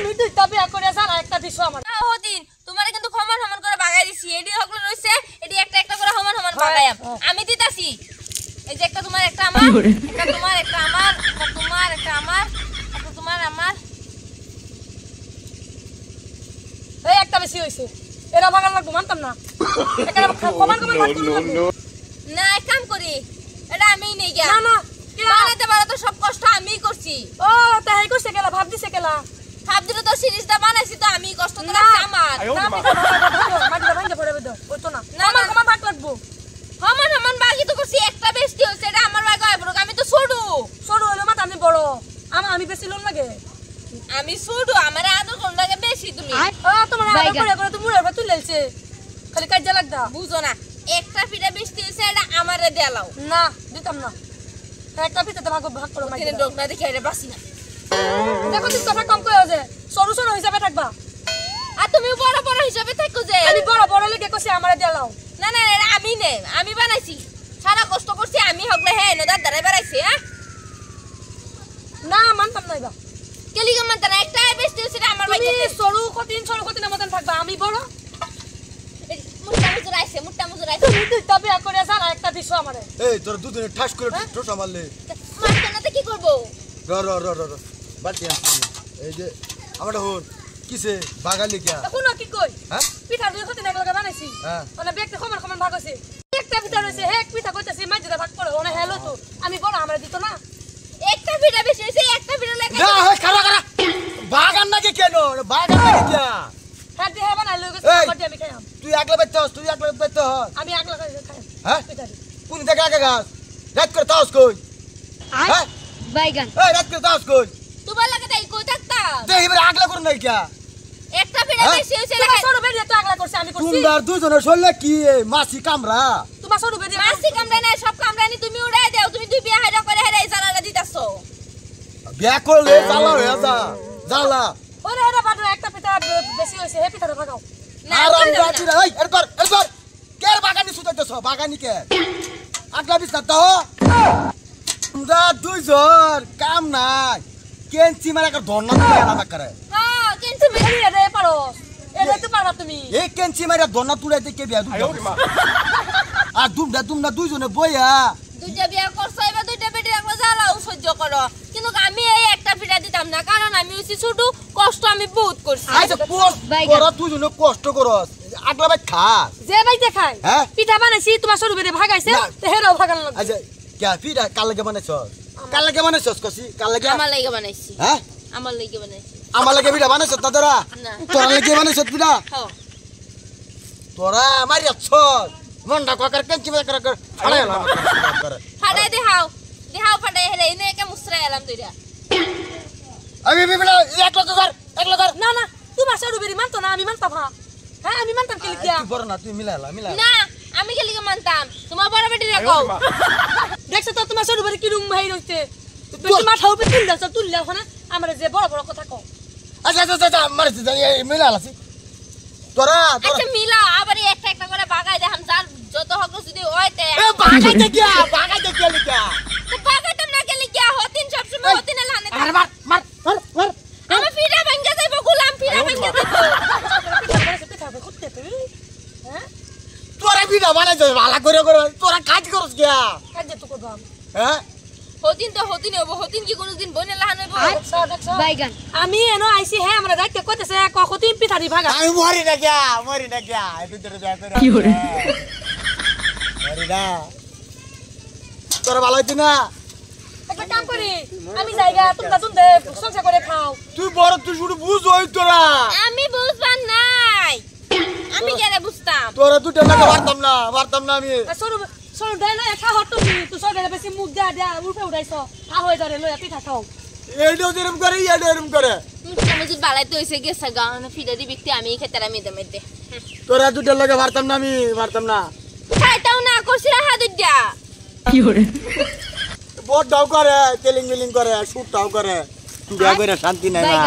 আমি দুইটা বিয়া করে জানা একটা দিছো আমার না হদিন তোমারে কিন্তু সমান সমান করে ভাগাই দিছি এডি হকলে রইছে এডি একটা একটা করে সমান সমান ভাগাইয়াম আমি দিতাছি এই যে একটা তোমার একটা আমার একটা তোমার একটা আমার একটা তোমার একটা আমার একটা তোমার আমার এই একটা বেশি হইছে এরা ভাগার লাগবো মানতাম না একটা সমান সমান ভাগ করতে লাগবো না এক কাম করি এটা আমি নেই গিয়া না না বানাতে পারা তো সব কষ্ট আমিই করছি ও তাই কইছে কেলা ভাব দিছে কেলা ভাব দিলে তো সিরিজটা বানাইছি তো আমি কষ্ট তো না। লাগছে আমার না মাটি ভাঙে পড়ে বেদ ওই তো না সমান সমান ভাগ লাগবো সমান সমান বাকি তো করছি একটা বেশি হইছে এটা আমার ভাগ হয় বড় আমি তো ছোট ছোট হইলো মাথা আমি বড় আমি বেশি লোন লাগে আমি ছোট আমার আদর কোন লাগে বেশি তুমি ও তোমার আগে করে করে তুমি মুড়ে তুই লেলছে খালি কাজে লাগদা বুঝো না একটা ফিটা বেশি হইছে এটা আমারে দেলাও না দিতাম না একটা পিঠাতে ভাগ ভাগ করে মাই কিনে ডক না দেখে এটা বাসি না দেখো তুমি কথা কম কইও যে সরু সরু হিসাবে থাকবা আর তুমি বড় বড় হিসাবে থাকো যে আমি বড় বড় লেগে কইছি আমারে দেলাও না না এটা আমি নে আমি বানাইছি সারা কষ্ট করছি আমি হগলে হে নদার দ্বারা বানাইছি হ্যাঁ না মানতাম না এবার কেলি গমান দ্বারা একটা বেশি হইছে এটা আমার ভাই তুমি সরু কঠিনের মতন থাকবা আমি বড় মুট্টা মুজুর আইছে তুমি দুইটা বিয়া করে জানা একটা দিছো আমারে এই তোর দুদিনে ঠাস করে টোটা মারলে মারতে না তো কি করবো র বাটি আনছি এই যে আমারটা হল কিসে বাগালি কিয়া শুনো কি কই হ্যাঁ পিঠা দুই কঠিন একলগে বানাইছি হ্যাঁ মানে ব্যক্তি সমান সমান ভাগ হইছে একটা পিঠা রইছে এক পিঠা কইতাছি মাঝে ভাগ করে ওনা হেলো তো আমি বড় আমারে দিত না একটা ফিটা বেশি হইছে একটা ফিটা লাগে না হে খারা বাগান নাকি কেন বাগান নাকি কিয়া হ্যাঁ দিয়ে বানাই লই গেছে এই! বাটি আমি খাইয়াম তুই একলা বাইতে হস আমি একলা খাই হ্যাঁ পিঠা দি কোন থেকে আগে গাছ রাত করে তাস কই হ্যাঁ বাইগান এই রাত করে তাস কই তোমার লাগে তাই কই থাকতাম দেখ এবার আগলা করে নাই কিয়া একটা ফিটা হ্যাঁ? বেশি হইছে তোমার সরু বেরিয়ে তো একলা করছে আমি করছি তোমরা দুজনের শরীরে কি মাছি কামড়া তোমার সরু বেরিয়ে মাসি কামড়ায় না সব কামড়ানি তুমি উড়াই দাও তুমি দুই বিয়া হাইরা করে হেরাই জানালা দিতাছো বিয়া করলে জ্বালা হয়ে যা জ্বালা ওরে এটা বাটো একটা পিঠা বেশি হইছে হে পিঠাটা ভাগাও না আরাম কই যাচ্ছি না রে এই এরপর কে বাগানি সুতাইতেছ বাগানি কে আগলা বিস্তার দাও তোমরা দুইজন কাম নাই কেঞ্চি মারা একটা ধর্ণা তুলে আলাদা করে হ্যাঁ কিন্তু তুমি এটা পারো এটা তো পারবা তুমি এই কেঞ্চি মারা ধর্ণা তুলে কে বিয়া দুটো আর তোমরা দুইজনে বইয়া দুইটা বিয়া করছো এবার দুইটা বেটি একলা জ্বালাও সহ্য করো কিন্তু আমি এই একটা ফিটা দিতাম না কারণ আমি হইছি ছোট কষ্ট আমি বহুত করছি আচ্ছা কষ্ট দুইজনে কষ্ট করস আগলা ভাই খা যে ভাই দেখাই হ্যাঁ? পিঠা বানাইছি তোমার সরু বেরিয়ে ভাগাইছে না। তো হেরাও ভাগান লাগবে আচ্ছা কে ফিরা কাল লাগে বানাইছস কসি কাল লাগে আমার লাগি বানাইছি হ্যাঁ আমার লাগি বানাইছি আমার লাগে বিড়া বানাইছ দাদরা না তোরা লাগে বানাইছ বিড়া হ্যাঁ তোরা মারিয়াছ মন্ডা কাকার কেঞ্চি মারা কর আরে ফাটাই দেখাও ফাটাই হেলে এনে একা মুসরা এলাম তুইরা আমি বিড়া এক লাখ না না তোমার সরু বেরিয়ে মানতো না আমি মানতাম হ্যাঁ আমি মানতাম কি লিখিয়া তুই বড় না তুই মিলালা না আমি খেলি মানতাম তোমার বড় বেটি রাখো দেখছো তো তোমার সরু বেরিয়ে কি রুম ভাই রইছে বেশি মাথা উপরে তুললা ওখানে আমার যে বড় বড় কথা কও আচ্ছা মারছি মিলালাছি তোরা আচ্ছা মিলা আবার একটা একটা করে বাগাই দেখাম যার যত হক যদি ওইতে এ বাগাইতে লিখা তো বাগাইতাম না গেলি কি হতিন সব সময় হতিন লানে আরে মার আমার ফিরা ভাঙ্গা যাইব গোলাম ফিরা ভাঙ্গা যাইব পিঠা করতে তুই হ্যাঁ তোরা বিড়া বানাইছ ভালো করে তোরা কাজ করছ গিয়া কাজে তো করবাম হ্যাঁ হতিন তো হতিন হবো হতিন কি কোনদিন বনে লাহান হইব দেখছো আমি এনো আইছি হ্যাঁ আমরা রাইতে কইতেছে কতদিন পিঠা দি ভাগা আমি মরি না গিয়া এত তোর বিয়া করে কি হরে মরি না তোরা ভালো হইতি না একটা কাম করি আমি জায়গা তোমরা দুন্দে সংসার করে খাও তুই বড় তুই শুধু বুঝ হই তোরা আমি বুঝবান নাই আমি কেন বুঝতাম তোরা দুটো লাগে মারতাম না আমি সরু সরু দেয় না খা হট তুমি তুই সরু বেশি মুখ দেয়া উঠে উঠাইছ খা হয়ে ধরে লইয়া পিঠা খাও এইটাও যেরম করে মজুদ বালাইতে হইছে গেছে গান ফিরা দি বিকতে আমি খেতারা মেদে মেদে তোরা দুটো লাগে মারতাম না খাইতাও না করছি রাহা দুইটা বড় ডাউ করে তেলিং করে শুটটাও করে তুই করে শান্তি নাই না